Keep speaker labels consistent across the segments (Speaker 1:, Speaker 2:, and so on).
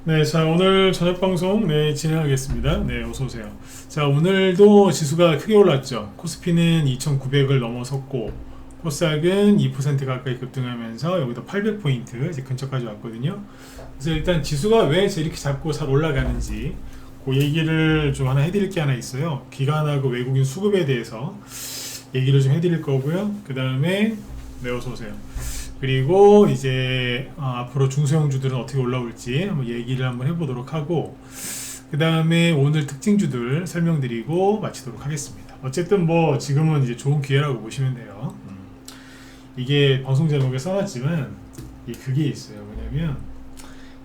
Speaker 1: 네, 자, 오늘 저녁 방송, 네, 진행하겠습니다. 네, 어서오세요. 자, 오늘도 지수가 크게 올랐죠. 코스피는 2,900을 넘어섰고, 코스닥은 2% 가까이 급등하면서 여기도 800포인트 이제 근처까지 왔거든요. 그래서 일단 지수가 왜 이렇게 잡고 잘 올라가는지, 그 얘기를 좀 하나 해드릴 게 하나 있어요. 기관하고 외국인 수급에 대해서 얘기를 좀 해드릴 거고요. 그 다음에, 네, 어서오세요. 그리고 이제 앞으로 중소형주들은 어떻게 올라올지 한번 얘기를 한번 해보도록 하고, 그 다음에 오늘 특징주들 설명드리고 마치도록 하겠습니다. 어쨌든 뭐 지금은 이제 좋은 기회라고 보시면 돼요. 이게 방송 제목에 써놨지만 그게 있어요. 뭐냐면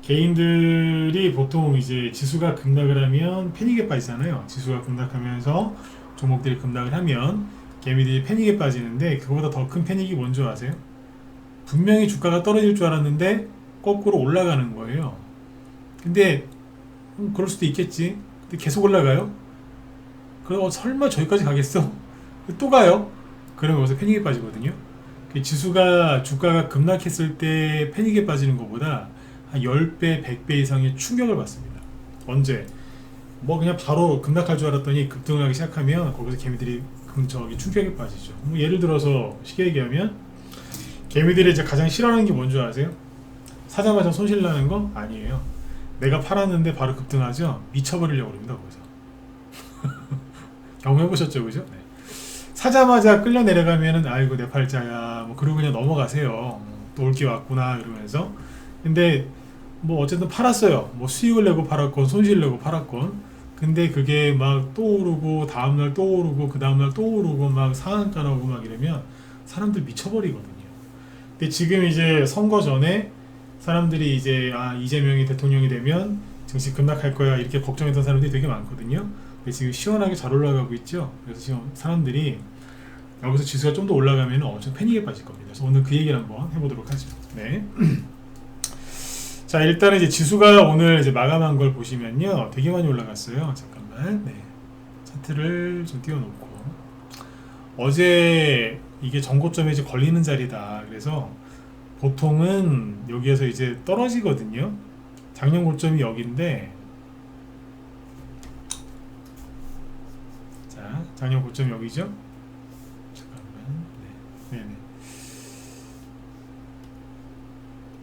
Speaker 1: 개인들이 보통 이제 지수가 급락을 하면 패닉에 빠지잖아요. 지수가 급락하면서 종목들이 급락을 하면 개미들이 패닉에 빠지는데, 그거보다 더 큰 패닉이 뭔지 아세요? 분명히 주가가 떨어질 줄 알았는데 거꾸로 올라가는 거예요. 근데 그럴 수도 있겠지. 근데 계속 올라가요. 그럼 설마 저기까지 가겠어? 또 가요. 그러면 여기서 패닉에 빠지거든요. 지수가 주가가 급락했을 때 패닉에 빠지는 것보다 한 10배, 100배 이상의 충격을 받습니다. 언제? 뭐 그냥 바로 급락할 줄 알았더니 급등하기 시작하면 거기서 개미들이 저기 충격에 빠지죠. 뭐 예를 들어서 쉽게 얘기하면 개미들이 이제 가장 싫어하는 게 뭔지 아세요? 사자마자 손실 나는 거? 아니에요. 내가 팔았는데 바로 급등하죠? 미쳐버리려고 그럽니다, 거기서. 경험해보셨죠, 그죠? 네. 사자마자 끌려 내려가면은, 아이고, 내 팔자야. 뭐, 그러고 그냥 넘어가세요. 또 올 게 왔구나, 이러면서. 근데, 뭐, 어쨌든 팔았어요. 뭐, 수익을 내고 팔았건, 손실을 내고 팔았건. 근데 그게 막 또 오르고, 다음날 또 오르고, 그 다음날 또 오르고, 막 상한가 나오고 막 이러면 사람들 미쳐버리거든요. 근데 지금 이제 선거 전에 사람들이 이제 이재명이 대통령이 되면 증시 급락할 거야 이렇게 걱정했던 사람들이 되게 많거든요. 근데 지금 시원하게 잘 올라가고 있죠. 그래서 지금 사람들이 여기서 지수가 좀 더 올라가면 엄청 패닉에 빠질 겁니다. 그래서 오늘 그 얘기를 한번 해보도록 하죠. 네. 자, 일단은 이제 지수가 오늘 이제 마감한 걸 보시면요, 되게 많이 올라갔어요. 잠깐만. 네. 차트를 좀 띄워놓고, 어제 이게 전고점에 이제 걸리는 자리다. 그래서 보통은 여기에서 이제 떨어지거든요. 작년 고점이 여기인데, 자, 작년 고점이 여기죠. 잠깐만. 네. 네네.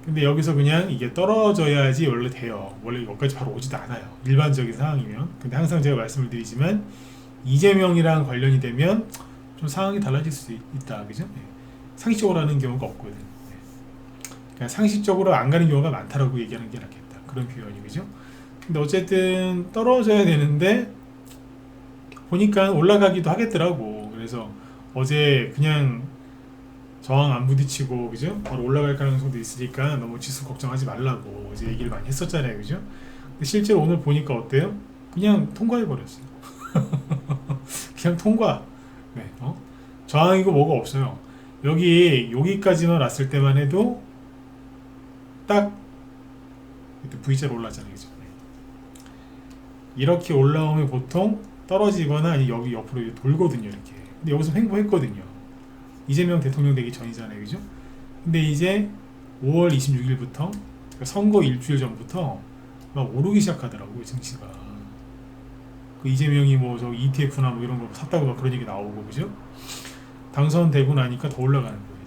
Speaker 1: 근데 여기서 그냥 이게 떨어져야지 원래 돼요. 원래 여기까지 바로 오지도 않아요. 일반적인 상황이면. 근데 항상 제가 말씀을 드리지만 이재명이랑 관련이 되면 좀 상황이 달라질 수 있다. 그죠? 네. 상식적으로 하는 경우가 없거든. 네. 그냥 상식적으로 안 가는 경우가 많다라고 얘기하는 게 낫겠다. 그런 표현이, 그죠? 근데 어쨌든 떨어져야 되는데 보니까 올라가기도 하겠더라고. 그래서 어제 그냥 저항 안 부딪히고, 그죠? 바로 올라갈 가능성도 있으니까 너무 지수 걱정하지 말라고 이제 얘기를 많이 했었잖아요, 그죠? 근데 실제로 오늘 보니까 어때요? 그냥 통과해 버렸어요. 그냥 통과. 네, 저항이고 뭐가 없어요. 여기까지만 왔을 때만 해도 딱 V자로 올라잖아요, 그죠? 네. 이렇게 올라오면 보통 떨어지거나 아니 여기 옆으로 돌거든요, 이렇게. 근데 여기서 횡보했거든요. 이재명 대통령 되기 전이잖아요, 그죠? 근데 이제 5월 26일부터 선거 일주일 전부터 막 오르기 시작하더라고요, 증시가. 그 이재명이 뭐 저 ETF나 뭐 이런 거 샀다고 막 그런 얘기 나오고, 그죠? 당선되고 나니까 더 올라가는 거예요.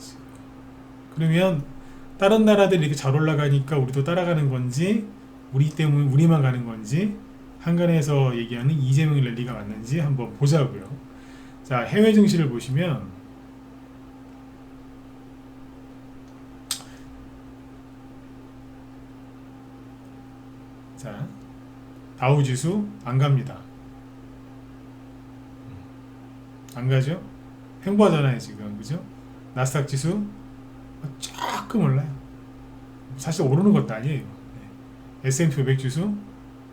Speaker 1: 그러면 다른 나라들이 이렇게 잘 올라가니까 우리도 따라가는 건지, 우리 때문에 우리만 가는 건지, 한간에서 얘기하는 이재명 랠리가 맞는지 한번 보자고요. 자, 해외 증시를 보시면, 자, 다우 지수 안 갑니다. 안 가죠? 횡보하잖아요, 지금. 그죠? 나스닥 지수 조금 올라요. 사실 오르는 것도 아니에요. 네. S&P 500 지수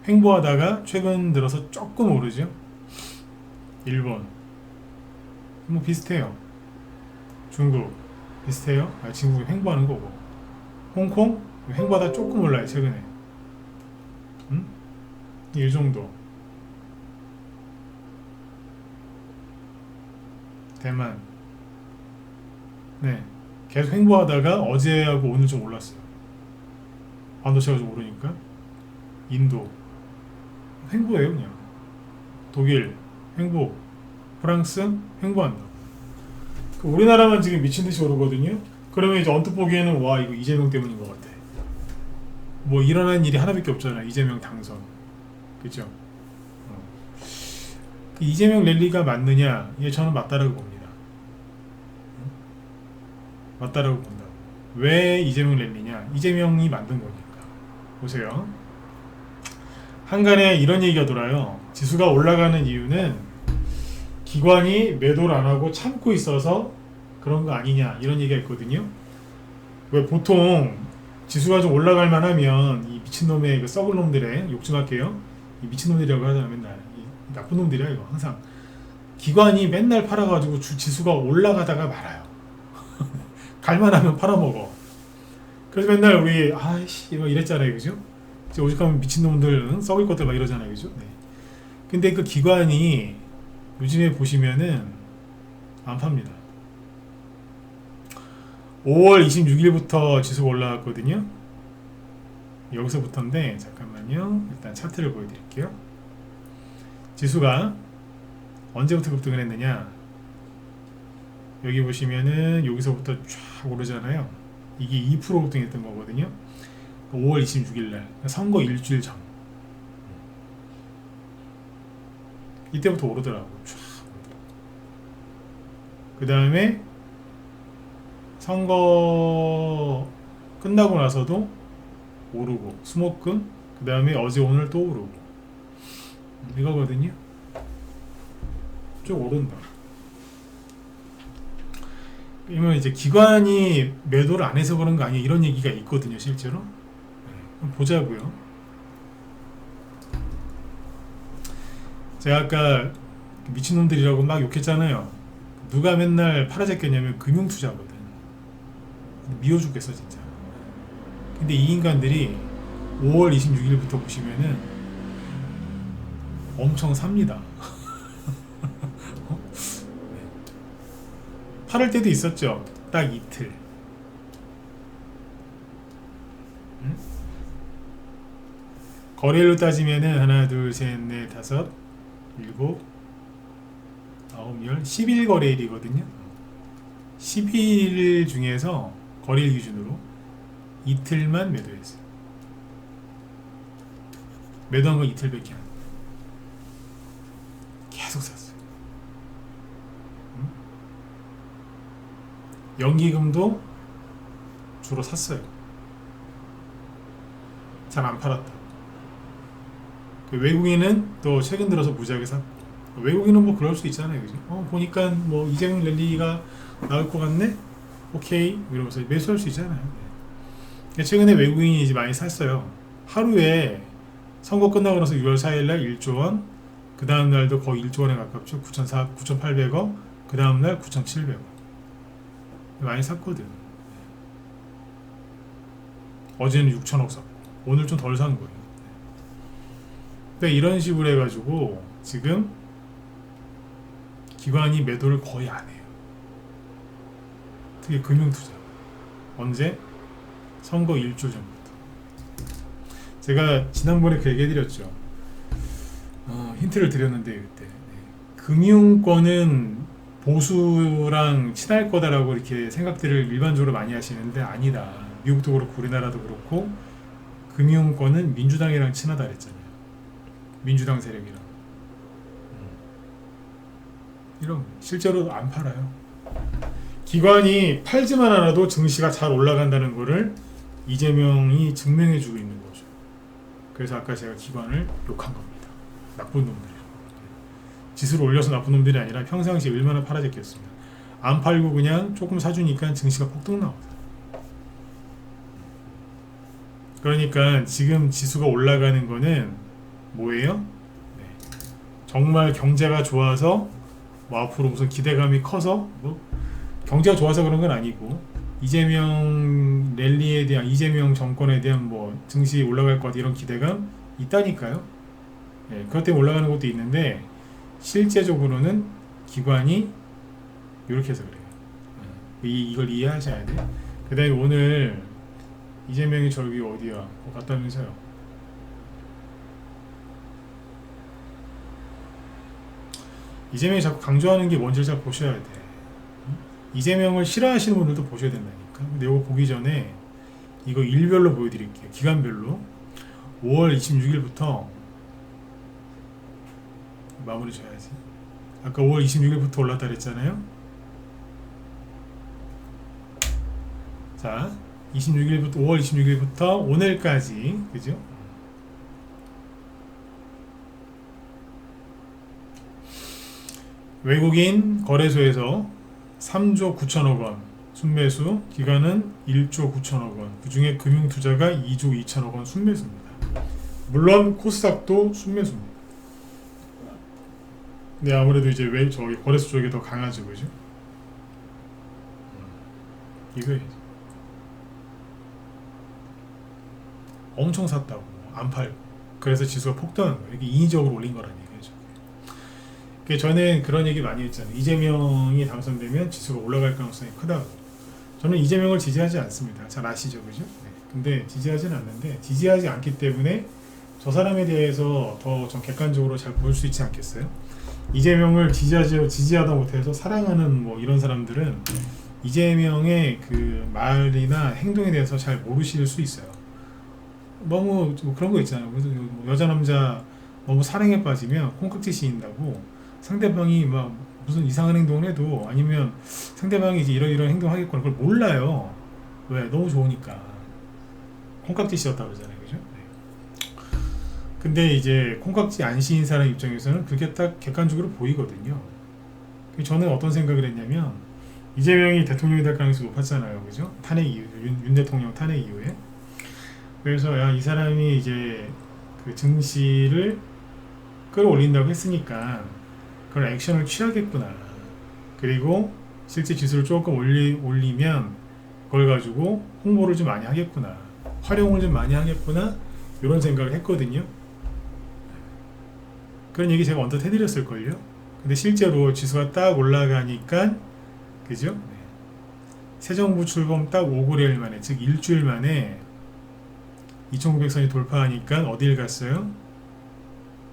Speaker 1: 횡보하다가 최근 들어서 조금 오르죠. 일본 뭐 비슷해요. 중국 비슷해요. 중국이 횡보하는 거고. 홍콩 횡보하다 조금 올라요, 최근에. 이 정도. 대만, 네, 계속 횡보하다가 어제하고 오늘 좀 올랐어요. 반도체가 좀 오르니까. 인도 횡보예요 그냥. 독일 횡보, 프랑스 횡보한다. 우리나라만 지금 미친듯이 오르거든요. 그러면 이제 언뜻 보기에는 와 이거 이재명 때문인 것 같아. 뭐 일어난 일이 하나밖에 없잖아. 이재명 당선. 그죠? 그 이재명 랠리가 맞느냐? 이게 저는 맞다라고 봅니다. 맞다라고 본다. 왜 이재명 랠리냐? 이재명이 만든 거니까. 보세요. 한간에 이런 얘기가 돌아요. 지수가 올라가는 이유는 기관이 매도를 안 하고 참고 있어서 그런 거 아니냐 이런 얘기가 있거든요. 왜 보통 지수가 좀 올라갈 만하면 이 미친놈의 그 썩을 놈들의 욕 좀 할게요. 이 미친놈들이라고 하잖아 맨날. 이 나쁜 놈들이야 이거 항상. 기관이 맨날 팔아가지고 지수가 올라가다가 말아요. 갈만하면 팔아먹어. 그래서 맨날 우리 아이씨 이랬잖아요 그죠? 오죽하면 미친놈들 썩을 것들 막 이러잖아요 그죠? 네. 근데 그 기관이 요즘에 보시면은 안 팝니다. 5월 26일부터 지수가 올라왔거든요. 여기서부터인데 잠깐만요. 일단 차트를 보여드릴게요. 지수가 언제부터 급등을 했느냐? 여기 보시면은 여기서부터 쫙 오르잖아요. 이게 2% 급등했던 거거든요. 5월 26일날 선거 일주일 전 이때부터 오르더라고. 그 다음에 선거 끝나고 나서도 오르고 수목금 그 다음에 어제 오늘 또 오르고 이거거든요. 쭉 오른다. 그러면 이제 기관이 매도를 안 해서 그런 거 아니야 이런 얘기가 있거든요 실제로. 네, 보자고요. 제가 아까 미친놈들이라고 막 욕했잖아요. 누가 맨날 팔아제꼈냐면 금융투자거든. 미워 죽겠어 진짜. 근데 이 인간들이 5월 26일부터 보시면은 엄청 삽니다. 팔을 때도 있었죠. 딱 이틀. 응? 거래일로 따지면은 하나, 둘, 셋, 넷, 다섯, 일곱, 아홉, 열, 10일 거래일이거든요. 10일 중에서 거래일 기준으로 이틀만 매도했어요. 매도한 건 이틀밖에 안 돼요. 계속 샀어요. 응? 연기금도 주로 샀어요. 잘 안 팔았다. 그 외국인은 또 최근 들어서 무지하게 샀고, 외국인은 뭐 그럴 수 있잖아요, 그죠? 보니까 뭐 이재명 랠리가 나올 것 같네. 오케이 이러면서 매수할 수 있잖아요. 최근에 외국인이 이제 많이 샀어요. 하루에 선거 끝나고 나서 6월 4일날 1조 원, 그 다음 날도 거의 1조 원에 가깝죠. 9,800억, 그 다음 날 9,700억. 많이 샀거든. 어제는 6천억 샀고, 오늘 좀 덜 산 거예요. 그러니까 이런 식으로 해가지고 지금 기관이 매도를 거의 안 해요. 특히 금융투자. 언제? 선거 일주일 전부터. 제가 지난번에 그 얘기 해드렸죠. 힌트를 드렸는데 그때 금융권은 보수랑 친할 거다라고 이렇게 생각들을 일반적으로 많이 하시는데 아니다. 미국도 그렇고 우리나라도 그렇고 금융권은 민주당이랑 친하다 그랬잖아요. 민주당 세력이랑. 이런 실제로 안 팔아요. 기관이 팔지만 않아도 증시가 잘 올라간다는 거를 이재명이 증명해주고 있는 거죠. 그래서 아까 제가 기관을 욕한 겁니다. 나쁜 놈들이라고. 지수를 올려서 나쁜 놈들이 아니라 평상시에 얼마나 팔아제꼈습니다. 안 팔고 그냥 조금 사주니까 증시가 폭등 나오다. 그러니까 지금 지수가 올라가는 거는 뭐예요? 네. 정말 경제가 좋아서 뭐 앞으로 무슨 기대감이 커서 뭐 경제가 좋아서 그런 건 아니고 이재명 랠리에 대한 이재명 정권에 대한 뭐 증시 올라갈 것 같은 이런 기대감 있다니까요. 네, 그것 때문에 올라가는 것도 있는데 실제적으로는 기관이 이렇게 해서 그래요. 이걸 이해하셔야 돼. 그 다음에 오늘 이재명이 저기 어디야? 갔다면서요. 이재명이 자꾸 강조하는 게 뭔지를 잘 보셔야 돼. 이재명을 싫어하시는 분들도 보셔야 된다니까. 근데 이거 보기 전에 이거 일별로 보여드릴게요. 기간별로 5월 26일부터 마무리 줘야지. 아까 5월 26일부터 올랐다 그랬잖아요. 자, 26일부터 5월 26일부터 오늘까지, 그죠? 외국인 거래소에서 3조 9천억 원 순매수, 기간은 1조 9천억 원, 그 중에 금융투자가 2조 2천억 원 순매수입니다. 물론 코스닥도 순매수입니다. 근데 아무래도 이제 왜 저기 거래소 쪽이 더 강하죠, 그죠? 이거예요. 엄청 샀다고, 안 팔고, 그래서 지수가 폭등한 거예요. 이게 인위적으로 올린 거라는 얘기죠. 저는 그런 얘기 많이 했잖아요. 이재명이 당선되면 지수가 올라갈 가능성이 크다고. 저는 이재명을 지지하지 않습니다. 잘 아시죠, 그죠? 네. 근데 지지하지는 않는데, 지지하지 않기 때문에 저 사람에 대해서 더 좀 객관적으로 잘 볼 수 있지 않겠어요? 이재명을 지지하다 못해서 사랑하는 뭐 이런 사람들은 이재명의 그 말이나 행동에 대해서 잘 모르실 수 있어요. 너무 뭐 그런 거 있잖아요. 그래서 여자 남자 너무 사랑에 빠지면 콩깍지 씌인다고, 상대방이 막 무슨 이상한 행동을 해도, 아니면 상대방이 이제 이런 행동 하겠거나 그걸 몰라요. 왜? 너무 좋으니까. 콩깍지 씌웠다 그러잖아요, 그죠? 네. 근데 이제 콩깍지 안 씌인 사람 입장에서는 그게 딱 객관적으로 보이거든요. 저는 어떤 생각을 했냐면, 이재명이 대통령이 될 가능성이 높았잖아요, 그죠? 탄핵 이후, 윤 대통령 탄핵 이후에. 그래서 야, 이 사람이 이제 그 증시를 끌어올린다고 했으니까 그런 액션을 취하겠구나. 그리고 실제 지수를 조금 올리면 그걸 가지고 홍보를 좀 많이 하겠구나. 활용을 좀 많이 하겠구나. 이런 생각을 했거든요. 그런 얘기 제가 언뜻 해드렸을걸요. 근데 실제로 지수가 딱 올라가니까, 그죠? 네. 새 정부 출범 딱 5개월 만에, 즉 일주일 만에 2900선이 돌파하니까 어딜 갔어요?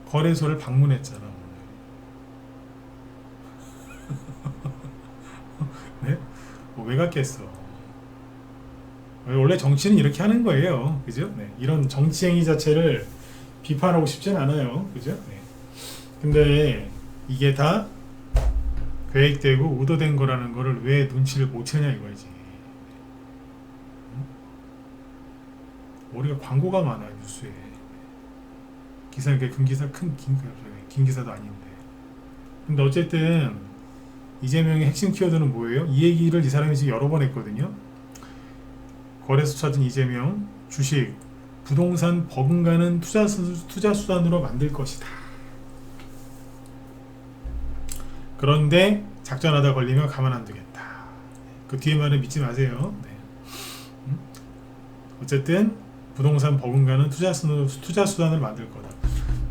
Speaker 1: 거래소를 방문했잖아. 네? 뭐 왜 갔겠어? 원래 정치는 이렇게 하는 거예요. 그죠? 네. 이런 정치 행위 자체를 비판하고 싶진 않아요. 그죠? 네. 근데 이게 다 계획되고 의도된 거라는 거를 왜 눈치를 못 채냐 이거지. 우리가 광고가 많아 뉴스에. 기사 이렇게 긴 기사도 아닌데. 근데 어쨌든 이재명의 핵심 키워드는 뭐예요? 이 얘기를 이 사람이 지금 여러 번 했거든요. 거래소 찾은 이재명, 주식, 부동산 버금가는 투자 수단으로 만들 것이다. 그런데 작전하다 걸리면 가만 안 두겠다. 그 뒤에 말은 믿지 마세요. 네. 어쨌든 부동산 버금가는 투자 수단을 만들 거다.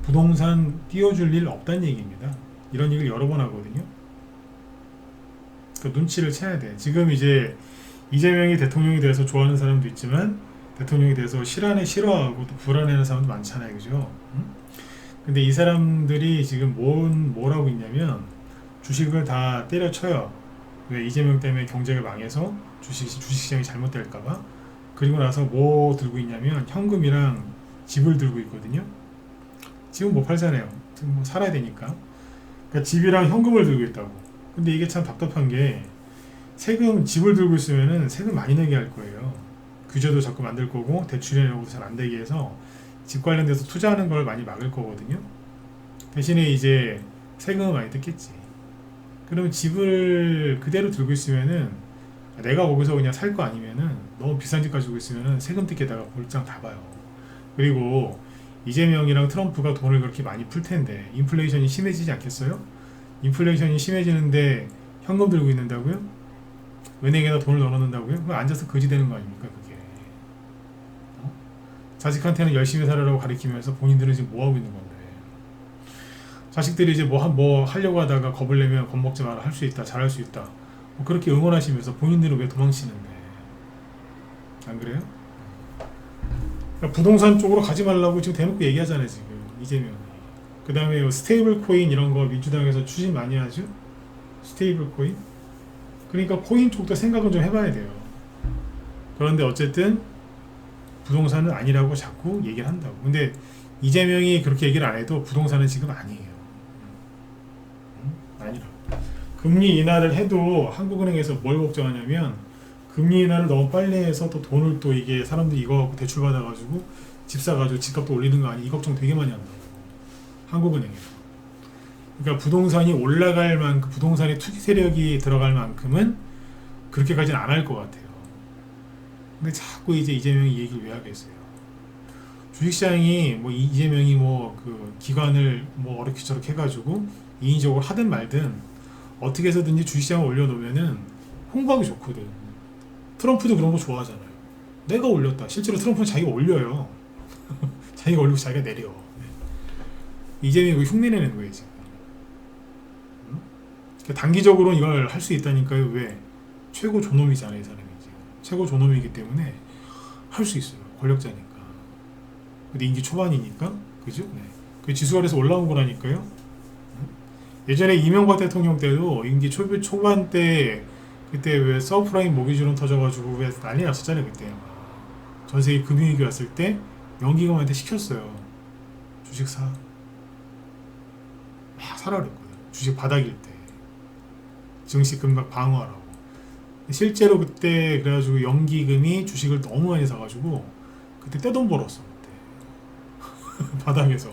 Speaker 1: 부동산 띄워줄 일 없다는 얘기입니다. 이런 얘기를 여러 번 하거든요. 그 눈치를 채야 돼. 지금 이제 이재명이 대통령이 돼서 좋아하는 사람도 있지만, 대통령이 돼서 싫어하고 또 불안해하는 사람도 많잖아요, 그죠? 근데 이 사람들이 지금 뭘 하고 있냐면, 주식을 다 때려쳐요. 왜? 이재명 때문에 경제가 망해서 주식시장이 잘못될까봐. 그리고 나서 뭐 들고 있냐면 현금이랑 집을 들고 있거든요. 집은 못 팔잖아요. 지금 뭐 살아야 되니까. 그러니까 집이랑 현금을 들고 있다고. 근데 이게 참 답답한 게, 집을 들고 있으면은 세금 많이 내게 할 거예요. 규제도 자꾸 만들 거고, 대출이라고도 잘 안 되게 해서 집 관련돼서 투자하는 걸 많이 막을 거거든요. 대신에 이제 세금을 많이 뜯겠지. 그러면 집을 그대로 들고 있으면은, 내가 거기서 그냥 살 거 아니면은, 너무 비싼 집 가지고 있으면은 세금 뜯기다가 볼장 다 봐요. 그리고 이재명이랑 트럼프가 돈을 그렇게 많이 풀 텐데 인플레이션이 심해지지 않겠어요? 인플레이션이 심해지는데 현금 들고 있는다고요? 은행에다 돈을 넣어놓는다고요? 그럼 앉아서 거지 되는 거 아닙니까, 그게? 자식한테는 열심히 살으라고 가르치면서 본인들은 지금 뭐 하고 있는 건데? 자식들이 이제 뭐 하려고 하다가 겁을 내면 겁먹지 마라, 할 수 있다, 잘할 수 있다, 뭐 그렇게 응원하시면서 본인들은 왜 도망치는데? 안 그래요? 그러니까 부동산 쪽으로 가지 말라고 지금 대놓고 얘기하잖아요, 지금 이재명이. 그 다음에 스테이블 코인 이런 거 민주당에서 추진 많이 하죠. 스테이블 코인. 그러니까 코인 쪽도 생각은 좀 해봐야 돼요. 그런데 어쨌든 부동산은 아니라고 자꾸 얘기를 한다고. 근데 이재명이 그렇게 얘기를 안 해도 부동산은 지금 아니에요. 아니라고. 금리 인하를 해도 한국은행에서 뭘 걱정하냐면 금리 인하를 너무 빨리 해서 또 돈을 또 이게 사람들이 이거 갖고 대출 받아가지고 집 사가지고 집값도 올리는 거 아니, 이 걱정 되게 많이 한다고. 한국은행에서. 그러니까 부동산이 올라갈 만큼, 부동산에 투기 세력이 들어갈 만큼은 그렇게까지는 안 할 것 같아요. 근데 자꾸 이제 이재명이 이 얘기를 왜 하겠어요. 주식시장이 뭐 이재명이 뭐 그 기관을 뭐 어렵게 저렇게 해가지고 인위적으로 하든 말든 어떻게 해서든지 주식시장을 올려놓으면은 홍보하기 좋거든. 트럼프도 그런 거 좋아하잖아요. 내가 올렸다. 실제로 트럼프는 자기가 올려요. 자기가 올리고 자기가 내려. 네. 이재명이 흉내내는 거예요 지금. 그러니까 단기적으로 이걸 할 수 있다니까요. 왜? 최고 존엄이잖아요 이 사람이 지금. 최고 존엄이기 때문에 할 수 있어요. 권력자니까. 근데 임기 초반이니까, 그죠? 네. 그 지수가 그래서 올라온 거라니까요. 예전에 이명박 대통령 때도 임기 초반 때 그때 왜 서브프라임 모기지론 터져가지고 왜 난리 났었잖아요 그때. 전 세계 금융위기 왔을 때 연기금한테 시켰어요. 주식 사. 막 사라 그랬거든. 주식 바닥일 때. 증시 급락 방어하라고. 실제로 그때 그래가지고 연기금이 주식을 너무 많이 사가지고 그때 떼돈 벌었어 그때. 바닥에서.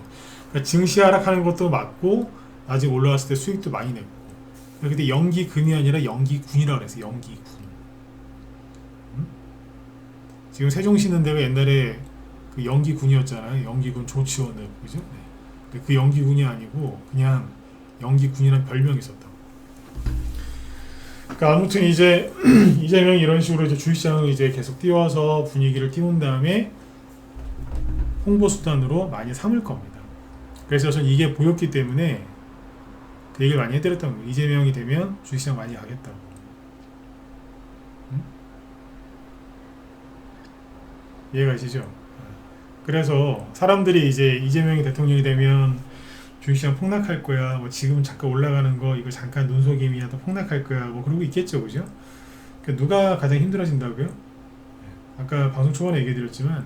Speaker 1: 그러니까 증시 하락하는 것도 맞고 나중에 올라갔을 때 수익도 많이 냈고. 그때 연기금이 아니라 연기군이라고 그랬어요. 연기군. 지금 세종시는데가 옛날에 그 연기군이었잖아요. 연기군 조치원을, 그죠? 네. 그 연기군이 아니고 그냥 연기군이라는 별명이 있었다고. 그러니까 아무튼 이제 이재명이 이런 식으로 이제 주식시장을 이제 계속 띄워서 분위기를 띄운 다음에 홍보 수단으로 많이 삼을 겁니다. 그래서 저는 이게 보였기 때문에 그 얘기를 많이 해드렸던 거예요. 이재명이 되면 주식시장 많이 가겠다고. 이해가 가시죠? 그래서 사람들이 이제 이재명이 대통령이 되면 주식시장 폭락할 거야. 뭐 지금 잠깐 올라가는 거 이거 잠깐 눈속임이라도 폭락할 거야. 뭐 그러고 있겠죠, 그죠? 그러니까 누가 가장 힘들어진다고요? 아까 방송 초반에 얘기해드렸지만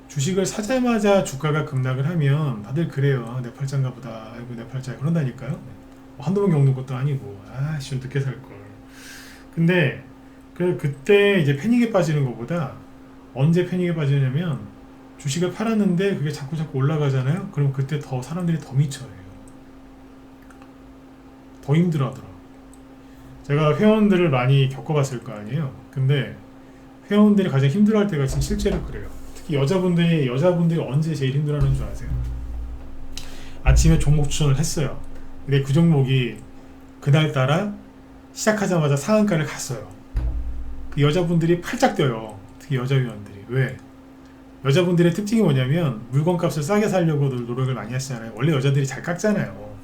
Speaker 1: 주식을 사자마자 주가가 급락을 하면 다들 그래요. 내 팔자인가 보다. 아이고 내 팔자 그런다니까요. 한두 번 겪는 것도 아니고 아씨 좀 늦게 살 걸. 근데 그때 이제 패닉에 빠지는 것보다 언제 패닉에 빠지냐면 주식을 팔았는데 그게 자꾸 올라가잖아요. 그럼 그때 더 사람들이 더 미쳐요. 더 힘들어하더라고요. 제가 회원들을 많이 겪어봤을 거 아니에요. 근데 회원들이 가장 힘들어할 때가 지금 실제로 그래요. 특히 여자분들이 언제 제일 힘들어하는 줄 아세요? 아침에 종목 추천을 했어요. 근데 그 종목이 그날따라 시작하자마자 상한가를 갔어요. 그 여자분들이 팔짝 뛰어요. 특히 여자 회원들이. 왜? 여자분들의 특징이 뭐냐면 물건값을 싸게 사려고 노력을 많이 하시잖아요. 원래 여자들이 잘 깎잖아요.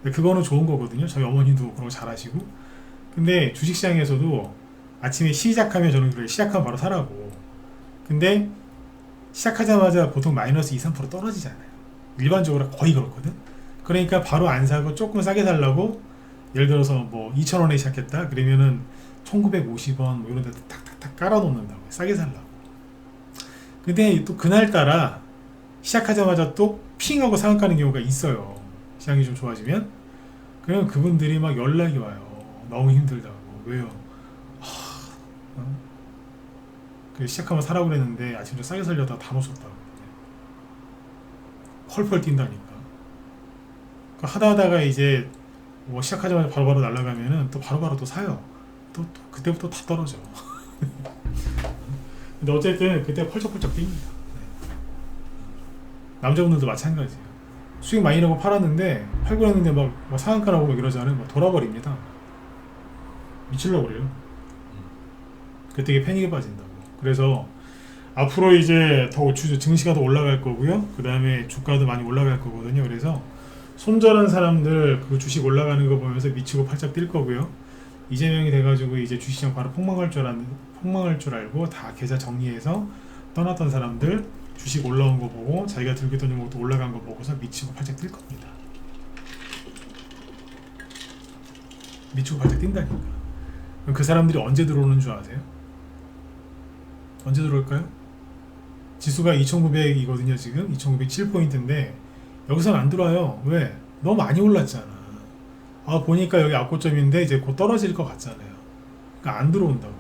Speaker 1: 근데 그거는 좋은 거거든요. 저희 어머니도 그런 거 잘하시고. 근데 주식시장에서도 아침에 시작하면 저는 그래요. 시작하면 바로 사라고. 근데 시작하자마자 보통 마이너스 2, 3% 떨어지잖아요. 일반적으로 거의 그렇거든. 그러니까 바로 안 사고 조금 싸게 살라고, 예를 들어서 뭐 2,000원에 시작했다 그러면은 1,950원 뭐 이런 데 탁탁탁 깔아 놓는다고. 싸게 살라고. 근데 또 그날따라 시작하자마자 또 핑 하고 상한가는 경우가 있어요. 시장이 좀 좋아지면. 그러면 그분들이 막 연락이 와요. 너무 힘들다고. 왜요? 시작하면 사라고 그랬는데 아침에 싸게 살려다가 다 놓쳤다고. 펄펄 뛴다니까. 하다가 이제 뭐 시작하자마자 바로바로 날아가면은 또 바로바로 또 사요. 또 그때부터 다 떨어져. 근데 어쨌든 그때 펄쩍펄쩍 뜁니다. 남자분들도 마찬가지예요. 수익 많이 나고 팔았는데 팔고 했는데 막 상한가라고 막 이러잖아요. 막 돌아버립니다. 미치려고 그래요. 그때 이게 패닉에 빠진다고. 그래서 앞으로 이제 더 증시가 더 올라갈 거고요. 그 다음에 주가도 많이 올라갈 거거든요. 그래서 손절한 사람들 그 주식 올라가는 거 보면서 미치고 팔짝 뛸 거고요. 이재명이 돼가지고 이제 주식시장 바로 폭망할 줄 알고 다 계좌 정리해서 떠났던 사람들 주식 올라온 거 보고 자기가 들고 있던 종목도 올라간 거 보고서 미치고 팔짝 뛸 겁니다. 미치고 팔짝 뛴다니까. 그럼 그 사람들이 언제 들어오는 줄 아세요? 언제 들어올까요? 지수가 2900이거든요. 지금 2907포인트인데 여기서는 안 들어와요. 왜? 너무 많이 올랐잖아. 보니까 여기 악고점인데 이제 곧 떨어질 것 같잖아요. 그러니까 안 들어온다고.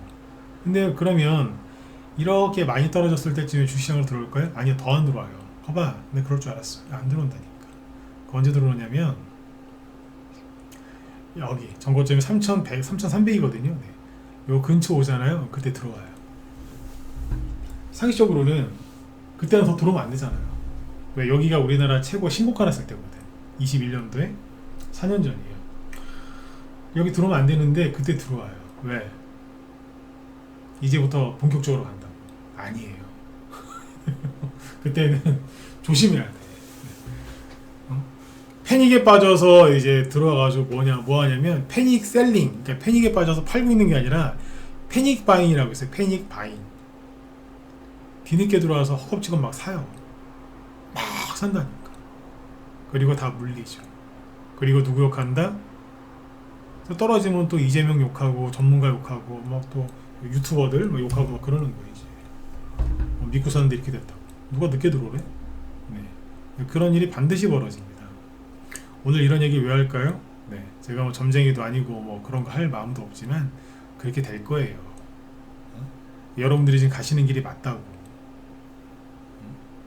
Speaker 1: 근데 그러면 이렇게 많이 떨어졌을 때쯤에 주시장으로 들어올까요? 아니요, 더 안 들어와요. 봐봐, 근데 그럴 줄 알았어. 안 들어온다니까. 그 언제 들어오냐면 여기 전고점이 3100, 3300이거든요. 네. 요 근처 오잖아요. 그때 들어와요. 상식적으로는 그때는 더 들어오면 안 되잖아요. 왜? 여기가 우리나라 최고 신고가 났을 때거든. 21년도에 4년 전이에요. 여기 들어오면 안 되는데 그때 들어와요. 왜? 이제부터 본격적으로 간다고. 아니에요. 그때는 조심해야 돼. 패닉에 빠져서 이제 들어와가지고 뭐 하냐면 패닉 셀링. 그러니까 패닉에 빠져서 팔고 있는 게 아니라 패닉 바잉이라고 있어요. 패닉 바잉. 뒤늦게 들어와서 허겁지겁 막 사요. 막 산다니까. 그리고 다 물리죠. 그리고 누구 욕한다? 또 떨어지면 또 이재명 욕하고 전문가 욕하고 막 또 유튜버들 막 욕하고 막 그러는 거예요. 이제 믿고 사는데 이렇게 됐다고. 누가 늦게 들어오래? 네. 그런 일이 반드시 벌어집니다. 오늘 이런 얘기 왜 할까요? 네. 제가 뭐 점쟁이도 아니고 뭐 그런 거 할 마음도 없지만 그렇게 될 거예요. 여러분들이 지금 가시는 길이 맞다고.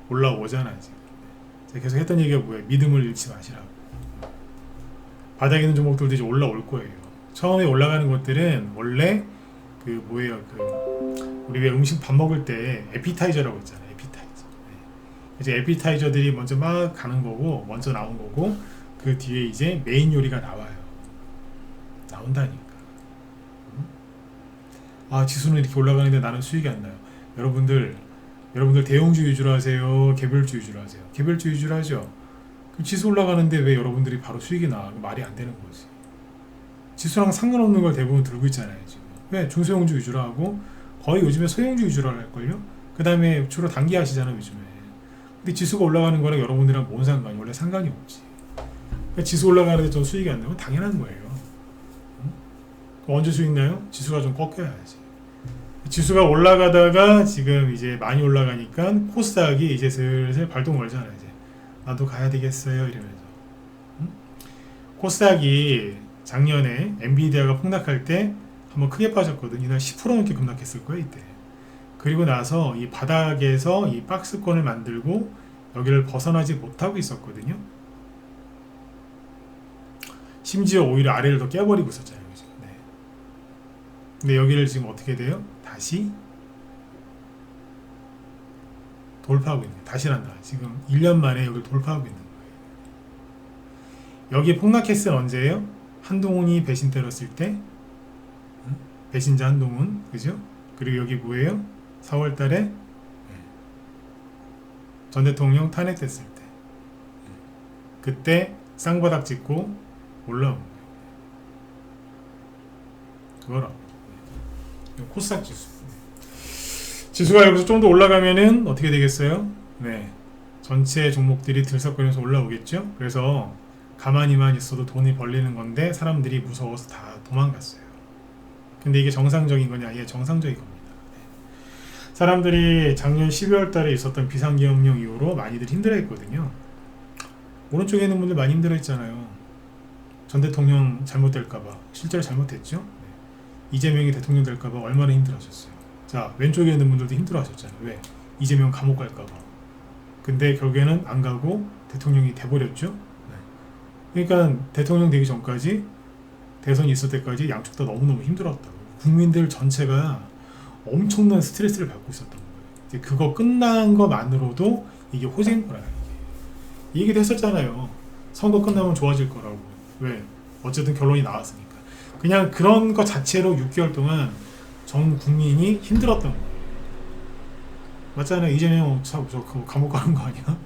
Speaker 1: 올라오잖아 지금. 제가 계속 했던 얘기가 뭐예요? 믿음을 잃지 마시라고. 바닥에 있는 종목들도 이제 올라올 거예요. 처음에 올라가는 것들은 원래 그 뭐예요? 그 우리 왜 음식 밥 먹을 때 에피타이저라고 있잖아요. 에피타이저. 네. 이제 에피타이저들이 먼저 막 가는 거고, 먼저 나온 거고, 그 뒤에 이제 메인 요리가 나와요. 나온다니까. 지수는 이렇게 올라가는데 나는 수익이 안 나요. 여러분들 대형주 위주로 하세요? 개별주 위주로 하세요? 개별주 위주로 하죠. 그 지수 올라가는데 왜 여러분들이 바로 수익이 나? 말이 안 되는 거지. 지수랑 상관없는 걸 대부분 들고 있잖아요. 지금. 왜? 중소형주 위주로 하고 거의 요즘에 소형주 위주로 할걸요? 그 다음에 주로 단기 하시잖아요. 요즘에. 근데 지수가 올라가는 거랑 여러분들이랑 뭔 상관이? 원래 상관이 없지. 그러니까 지수 올라가는데 좀 수익이 안 나면 당연한 거예요. 응? 언제 수익 나요? 지수가 좀 꺾여야지. 지수가 올라가다가 지금 이제 많이 올라가니까 코스닥이 이제 슬슬 발동 걸잖아요. 이제 나도 가야 되겠어요 이러면서. 응? 코스닥이 작년에 엔비디아가 폭락할 때 한번 크게 빠졌거든요. 이날 10% 넘게 급락했을 거예요 이때. 그리고 나서 이 바닥에서 이 박스권을 만들고 여기를 벗어나지 못하고 있었거든요. 심지어 오히려 아래를 더 깨버리고 있었잖아요. 네. 근데 여기를 지금 어떻게 돼요? 다시 돌파하고 있는 거예요. 다시란다. 지금 1년 만에 여기를 돌파하고 있는 거예요. 여기 폭락했을 언제예요? 한동훈이 배신 때렸을 때. 배신자 한동훈. 그죠? 그리고 여기 뭐예요? 4월 달에 전 대통령 탄핵됐을 때. 그때 쌍바닥 찍고 올라온 거예요. 그거라고. 코스닥 지수. 지수가 여기서 좀 더 올라가면은 어떻게 되겠어요? 네. 전체 종목들이 들썩거리면서 올라오겠죠? 그래서 가만히만 있어도 돈이 벌리는 건데 사람들이 무서워서 다 도망갔어요. 근데 이게 정상적인 거냐? 예, 정상적인 겁니다. 네. 사람들이 작년 12월 달에 있었던 비상계엄령 이후로 많이들 힘들어했거든요. 오른쪽에 있는 분들 많이 힘들어했잖아요. 전 대통령 잘못될까봐. 실제로 잘못했죠? 네. 이재명이 대통령 될까봐 얼마나 힘들어하셨어요. 자, 왼쪽에 있는 분들도 힘들어하셨잖아요. 왜? 이재명 감옥 갈까봐. 근데 결국에는 안 가고 대통령이 돼버렸죠. 네. 그러니까 대통령 되기 전까지 대선이 있을 때까지 양쪽 다 너무너무 힘들었다고. 국민들 전체가 엄청난 스트레스를 받고 있었던 거예요. 이제 그거 끝난 것만으로도 이게 호재인 거라요. 이 얘기도 했었잖아요. 선거 끝나면 좋아질 거라고. 왜? 어쨌든 결론이 나왔으니까. 그냥 그런 것 자체로 6개월 동안 전 국민이 힘들었던 거예요. 맞잖아요. 이재명 저 감옥 가는 거 아니야?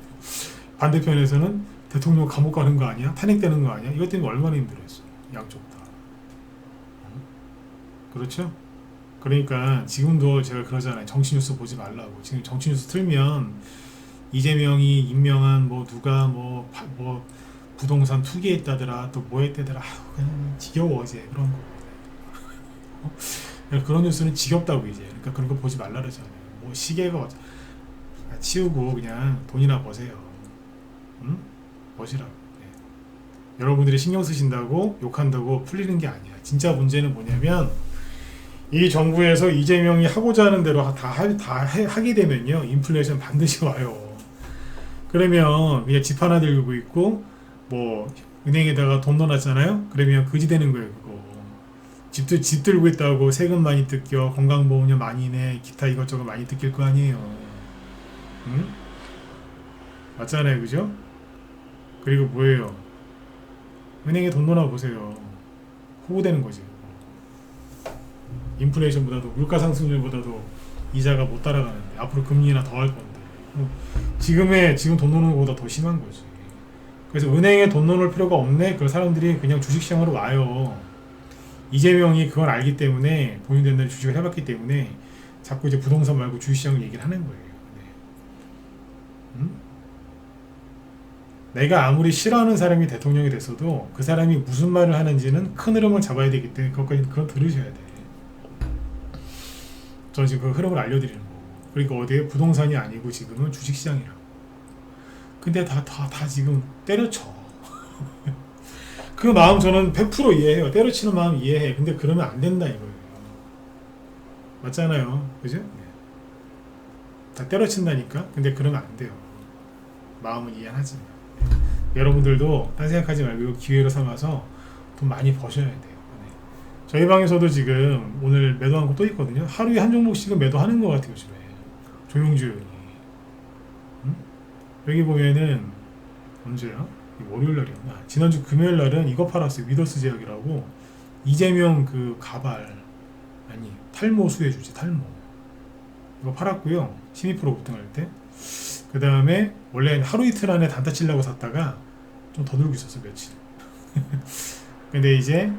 Speaker 1: 반대편에서는 대통령 감옥 가는 거 아니야? 탄핵되는 거 아니야? 이것 때문에 얼마나 힘들었어요. 양쪽 다. 그렇죠? 그러니까 지금도 제가 그러잖아요. 정치뉴스 보지 말라고. 지금 정치뉴스 틀면 이재명이 임명한 뭐 누가 뭐 부동산 투기했다더라 또 뭐 했다더라 그냥 지겨워 이제 그런 거. 그런 뉴스는 지겹다고 이제. 그러니까 그런 거 보지 말라 그러잖아요. 뭐 시계가 치우고 그냥 돈이나 버세요. 응? 버시라고. 네. 여러분들이 신경 쓰신다고 욕한다고 풀리는 게 아니야. 진짜 문제는 뭐냐면 이 정부에서 이재명이 하고자 하는 대로 하게 되면요 인플레이션 반드시 와요. 그러면 그냥 집 하나 들고 있고 뭐 은행에다가 돈 넣어놨잖아요. 그러면 그지 되는 거예요 그거. 집 들고 있다고 세금 많이 뜯겨, 건강보험료 많이 내, 기타 이것저것 많이 뜯길 거 아니에요. 응? 맞잖아요 그죠? 그리고 뭐예요? 은행에 돈 넣어놔 보세요. 호구되는 거지. 인플레이션보다도 물가 상승률보다도 이자가 못 따라가는데 앞으로 금리나 더 할 건데 지금 돈 넣는 것보다 더 심한 거지. 그래서 은행에 돈 넣을 필요가 없네. 그 사람들이 그냥 주식시장으로 와요. 이재명이 그걸 알기 때문에 본인 된다는 주식을 해봤기 때문에 자꾸 이제 부동산 말고 주식시장을 얘기를 하는 거예요. 네. 음? 내가 아무리 싫어하는 사람이 대통령이 됐어도 그 사람이 무슨 말을 하는지는 큰 흐름을 잡아야 되기 때문에 그건 들으셔야 돼. 저는 지금 그 흐름을 알려드리는 거고. 그러니까 어디에 부동산이 아니고 지금은 주식시장이라고. 근데 다 지금 때려쳐. 그 마음 저는 100% 이해해요. 때려치는 마음 이해해. 근데 그러면 안 된다 이거예요. 맞잖아요. 그죠? 네. 다 때려친다니까? 근데 그러면 안 돼요. 마음은 이해하지만. 여러분들도 딴 생각하지 말고 기회로 삼아서 돈 많이 버셔야 돼요. 네. 저희 방에서도 지금 오늘 매도한 거 또 있거든요. 하루에 한 종목씩은 매도하는 것 같아요. 요즘에. 조용조용히. 응? 여기 보면은 언제야? 월요일 날이었나? 지난주 금요일 날은 이거 팔았어요. 위더스 제약이라고 이재명 그 가발 아니 탈모 수혜주지 탈모 이거 팔았고요. 12% 급등할 때. 그 다음에 원래 하루 이틀 안에 단타 치려고 샀다가 좀 더 들고 있었어 며칠. 근데 이제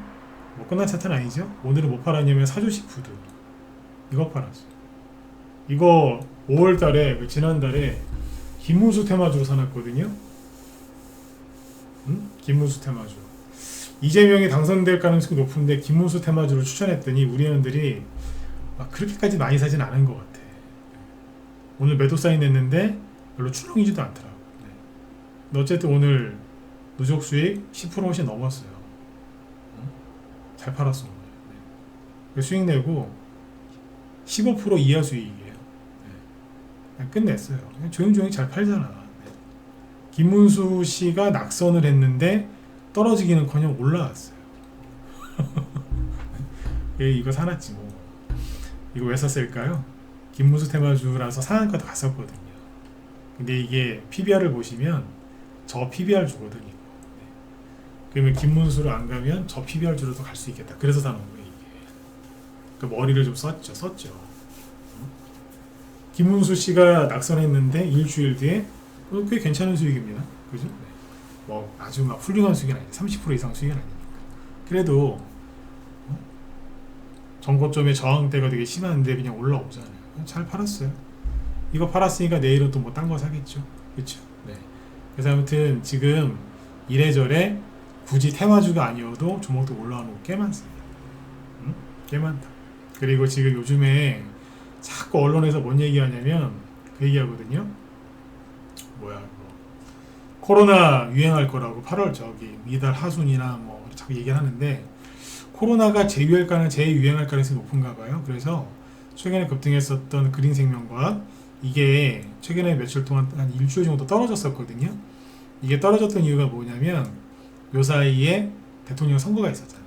Speaker 1: 뭐 끝난 차트는 아니죠. 오늘은 뭐 팔았냐면 사조식푸드 이거 팔았어. 이거 5월달에 지난달에 김문수 테마주로 사놨거든요. 응? 김문수 테마주. 이재명이 당선될 가능성이 높은데 김문수 테마주를 추천했더니 우리 회원들이 막 그렇게까지 많이 사진 않은 것 같아. 오늘 매도 사인 냈는데 별로 출렁이지도 않더라고. 네. 근데 어쨌든 오늘 누적 수익 10% 훨씬 넘었어요. 응? 잘 팔았어. 네. 수익 내고 15% 이하 수익이에요. 네. 끝냈어요. 조용조용히 잘 팔잖아. 네. 김문수 씨가 낙선을 했는데 떨어지기는커녕 올라왔어요. 이거 사놨지 뭐. 이거 왜 샀을까요? 김문수 테마주라서 상한가도 갔었거든요. 근데 이게 PBR을 보시면 저 PBR 주거든요. 네. 그러면 김문수를 안 가면 저 PBR 주로도 갈 수 있겠다. 그래서 사놓은 거예요 이게. 그 머리를 좀 썼죠. 김문수 씨가 낙선했는데 일주일 뒤에 꽤 괜찮은 수익입니다. 그죠? 네. 뭐 아주 막 훌륭한 수익은 아니에요. 30% 이상 수익은 아니니까. 그래도 전고점의 저항대가 되게 심한데 그냥 올라오잖아요. 잘 팔았어요. 이거 팔았으니까 내일은 또 뭐 딴 거 사겠죠. 그렇죠? 네. 그래서 아무튼 지금 이래저래 굳이 테마주가 아니어도 종목도 올라오는 거 꽤 많습니다. 응? 꽤 많다. 그리고 지금 요즘에 자꾸 언론에서 뭔 얘기하냐면 그 얘기하거든요. 뭐야 코로나 유행할 거라고 8월 이달 하순이나 뭐 자꾸 얘기를 하는데 코로나가 재유행할 가능성이 높은가 봐요. 그래서 최근에 급등했었던 그린생명과 이게 최근에 며칠 동안 한 일주일 정도 떨어졌었거든요. 이게 떨어졌던 이유가 뭐냐면 요 사이에 대통령 선거가 있었잖아.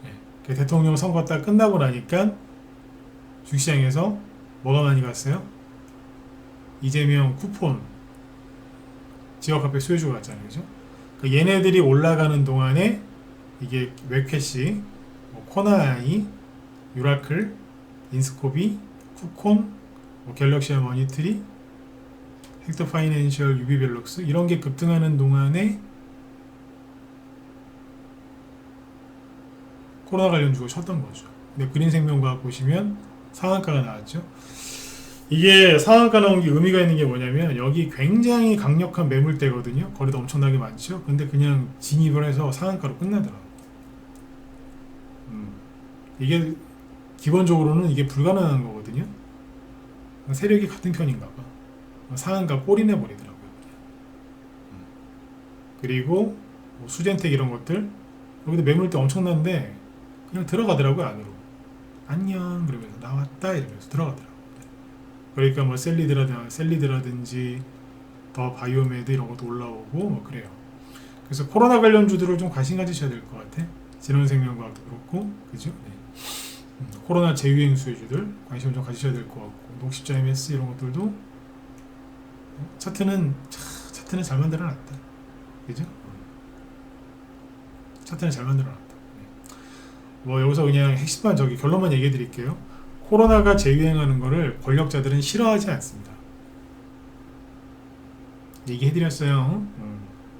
Speaker 1: 네. 그 대통령 선거 딱 끝나고 나니까 주식시장에서 뭐가 많이 갔어요? 이재명 쿠폰 지역화폐 수혜주가 갔잖아요. 그죠? 그 얘네들이 올라가는 동안에 이게 웹캐시, 뭐 코나이, 유라클, 인스코비, 쿠콘, 뭐 갤럭시아 머니트리, 헥터 파이낸셜, 유비벨럭스 이런 게 급등하는 동안에 코로나 관련 주가 쳤던 거죠. 근데 그린생명과학 보시면 상한가가 나왔죠. 이게 상한가 나온 게 의미가 있는 게 뭐냐면 여기 굉장히 강력한 매물대거든요. 거래도 엄청나게 많죠. 근데 그냥 진입을 해서 상한가로 끝나더라고요. 이게 기본적으로는 이게 불가능한 거거든요. 세력이 같은 편인가 봐. 상한가 꼬리내 버리더라고요. 그리고 뭐 수젠텍 이런 것들 여기도 매물대 엄청난데 그냥 들어가더라고요. 안으로. 안녕 그러면서 나왔다 이러면서 들어가더라고요. 그러니까 뭐 셀리드라든지 더 바이오메드 이런 것도 올라오고 뭐 그래요. 그래서 코로나 관련주들을 좀 관심 가지셔야 될 것 같아. 진원생명과학도 그렇고, 그죠? 네. 코로나 재유행 수혜주들 관심 좀 가지셔야 될 것 같고, 녹십자 MS 이런 것들도 차트는 잘 만들어놨다. 그죠? 차트는 잘 만들어놨다. 네. 뭐 여기서 그냥 핵심만 결론만 얘기해 드릴게요. 코로나가 재유행하는 거를 권력자들은 싫어하지 않습니다. 얘기해 드렸어요.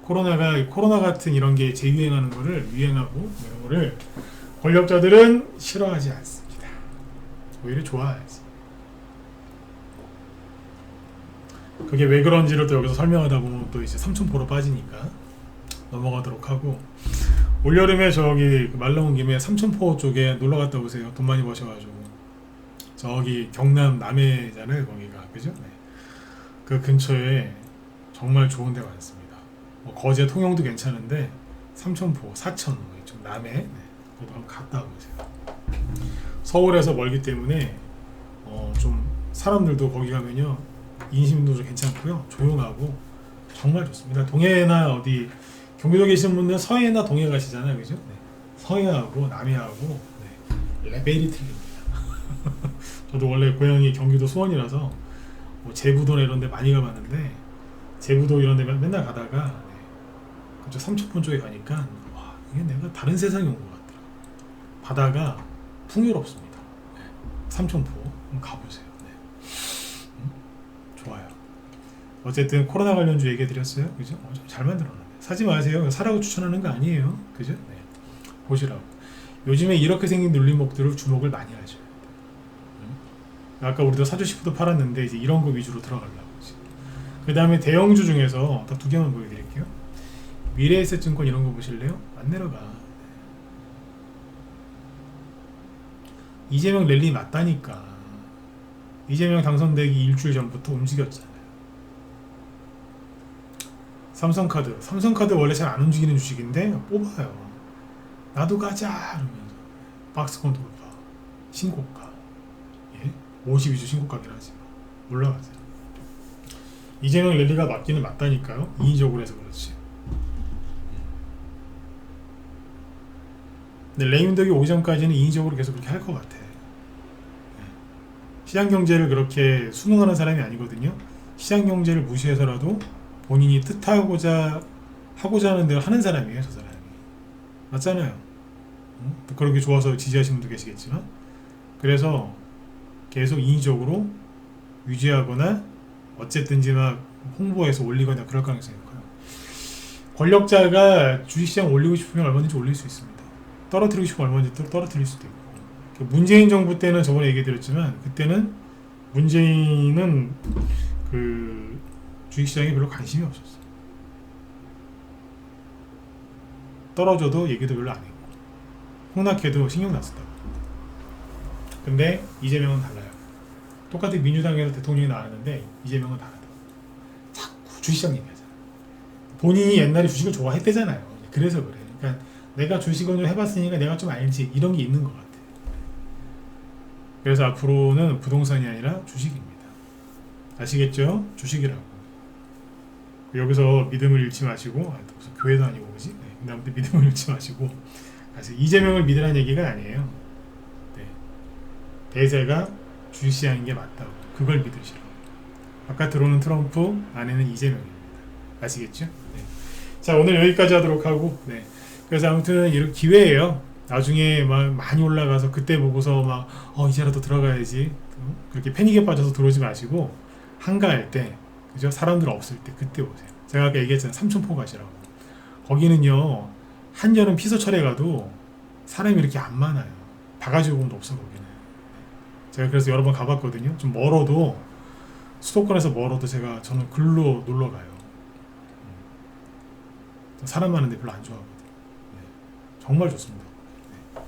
Speaker 1: 코로나 같은 이런 게 재유행하는 거를 유행하고 이런 거를 권력자들은 싫어하지 않습니다. 오히려 좋아하지. 그게 왜 그런지를 또 여기서 설명하다 보면 또 이제 삼천포로 빠지니까 넘어가도록 하고, 올여름에 저기 말 나온 김에 삼천포 쪽에 놀러 갔다 오세요. 돈 많이 버셔가지고. 저기 경남 남해잖아요, 거기가. 그죠? 네. 그 근처에 정말 좋은 데 많습니다. 뭐 거제 통영도 괜찮은데 삼천포, 사천 좀 남해, 네. 거기도 한번 갔다 오세요. 서울에서 멀기 때문에 좀 사람들도 거기 가면요 인심도 좀 괜찮고요, 조용하고 정말 좋습니다. 동해나 어디 경기도 계신 분들은 서해나 동해 가시잖아요, 그죠? 네. 서해하고 남해하고 네. 레벨이 틀립니다. 저도 원래 고향이 경기도 수원이라서 뭐 제부도나 이런 데 많이 가봤는데, 제부도 이런 데 맨날 가다가 네. 그쪽 삼천포 쪽에 가니까 와, 이게 내가 다른 세상에 온 것 같더라. 바다가 풍요롭습니다. 네. 삼천포 한번 가보세요. 네. 좋아요. 어쨌든 코로나 관련주 얘기해 드렸어요. 그죠? 좀 잘 만들어놨네. 사지 마세요. 사라고 추천하는 거 아니에요. 그죠? 네. 보시라고. 요즘에 이렇게 생긴 눌림목들을 주목을 많이 하죠. 아까 우리도 사주식부도 팔았는데 이제 이런 거 위주로 들어가려고. 그 다음에 대형주 중에서 딱 두 개만 보여드릴게요. 미래에셋증권 이런 거 보실래요? 안 내려가. 이재명 랠리 맞다니까. 이재명 당선되기 일주일 전부터 움직였잖아요. 삼성카드 원래 잘 안 움직이는 주식인데 뽑아요. 나도 가자 이러면서 박스권 돌파, 신고가. 52주 신고가긴 하지만 올라가세요. 이재명 랠리가 맞기는 맞다니까요. 인위적으로 해서 그렇지. 근데 레임덕이 오기 전까지는 인위적으로 계속 그렇게 할 것 같아. 시장 경제를 그렇게 순응하는 사람이 아니거든요. 시장 경제를 무시해서라도 본인이 하고자 하는 대로 하는 사람이에요, 저 사람이. 맞잖아요. 그렇게 좋아서 지지하시는 분도 계시겠지만, 그래서 계속 인위적으로 유지하거나 어쨌든지 막 홍보해서 올리거나 그럴 가능성이 커요. 권력자가 주식시장 올리고 싶으면 얼마든지 올릴 수 있습니다. 떨어뜨리고 싶으면 얼마든지 떨어뜨릴 수도 있고. 문재인 정부 때는 저번에 얘기 드렸지만, 그때는 문재인은 그 주식시장에 별로 관심이 없었어요. 떨어져도 얘기도 별로 안 했고, 폭락해도 신경 났었다고. 근데 이재명은 달라요. 똑같은 민주당에서 대통령이 나왔는데 이재명은 다르다. 자꾸 주식시장 얘기하잖아. 본인이 옛날에 주식을 좋아했대잖아요. 그래서 그래. 그러니까 내가 주식을 좀 해봤으니까 내가 좀 알지, 이런 게 있는 것 같아. 그래서 앞으로는 부동산이 아니라 주식입니다. 아시겠죠? 주식이라고. 여기서 믿음을 잃지 마시고, 무슨 교회도 아니고 그지? 네. 근데 아무튼 믿음을 잃지 마시고, 그래서 이재명을 믿으라는 얘기가 아니에요. 네. 대세가 주식시장인 게 맞다고. 그걸 믿으시라고. 바깥 들어오는 트럼프, 안에는 이재명입니다. 아시겠죠? 네. 자, 오늘 여기까지 하도록 하고, 네. 그래서 아무튼 이런 기회예요. 나중에 막 많이 올라가서 그때 보고서 막 이제라도 들어가야지, 그렇게 패닉에 빠져서 들어오지 마시고, 한가할 때, 그죠? 사람들 없을 때 그때 오세요. 제가 아까 얘기했잖아요. 삼천포 가시라고. 거기는요, 한여름 피서철에 가도 사람이 이렇게 안 많아요. 바가지 요금도 없어 거기는. 제가 그래서 여러 번 가봤거든요. 좀 멀어도 수도권에서 멀어도 저는 글로 놀러 가요. 사람 많은데 별로 안 좋아하거든요. 네. 정말 좋습니다. 네.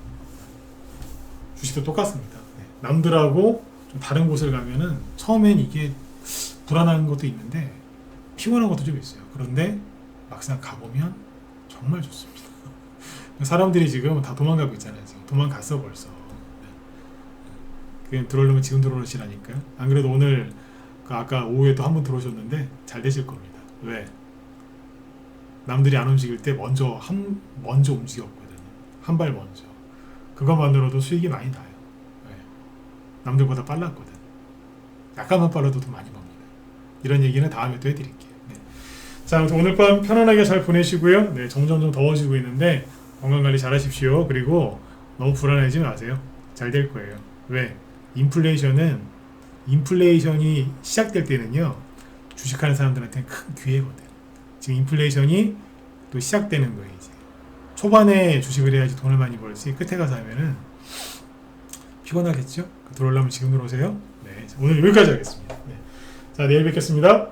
Speaker 1: 주식도 똑같습니다. 네. 남들하고 좀 다른 곳을 가면은 처음엔 이게 불안한 것도 있는데 피곤한 것도 좀 있어요. 그런데 막상 가보면 정말 좋습니다. 사람들이 지금 다 도망가고 있잖아요. 지금 도망갔어 벌써. 그냥 들어오려면 지금 들어오시라니까요. 안 그래도 오늘 아까 오후에 또 한 분 들어오셨는데 잘 되실 겁니다. 왜? 남들이 안 움직일 때 먼저 움직였거든요. 한 발 먼저. 그것만으로도 수익이 많이 나요. 네. 남들보다 빨랐거든. 약간만 빨라도 더 많이 법니다. 이런 얘기는 다음에 또 해드릴게요. 네. 자, 아무튼 오늘 밤 편안하게 잘 보내시고요. 네, 점점 더워지고 있는데 건강관리 잘 하십시오. 그리고 너무 불안해하지 마세요. 잘 될 거예요. 왜? 인플레이션이 시작될 때는요, 주식하는 사람들한테는 큰 기회거든. 지금 인플레이션이 또 시작되는 거예요. 이제 초반에 주식을 해야지 돈을 많이 벌지 끝에 가서 하면은 피곤하겠죠? 들어오려면 지금 들어오세요. 네, 오늘 여기까지 하겠습니다. 네. 자, 내일 뵙겠습니다.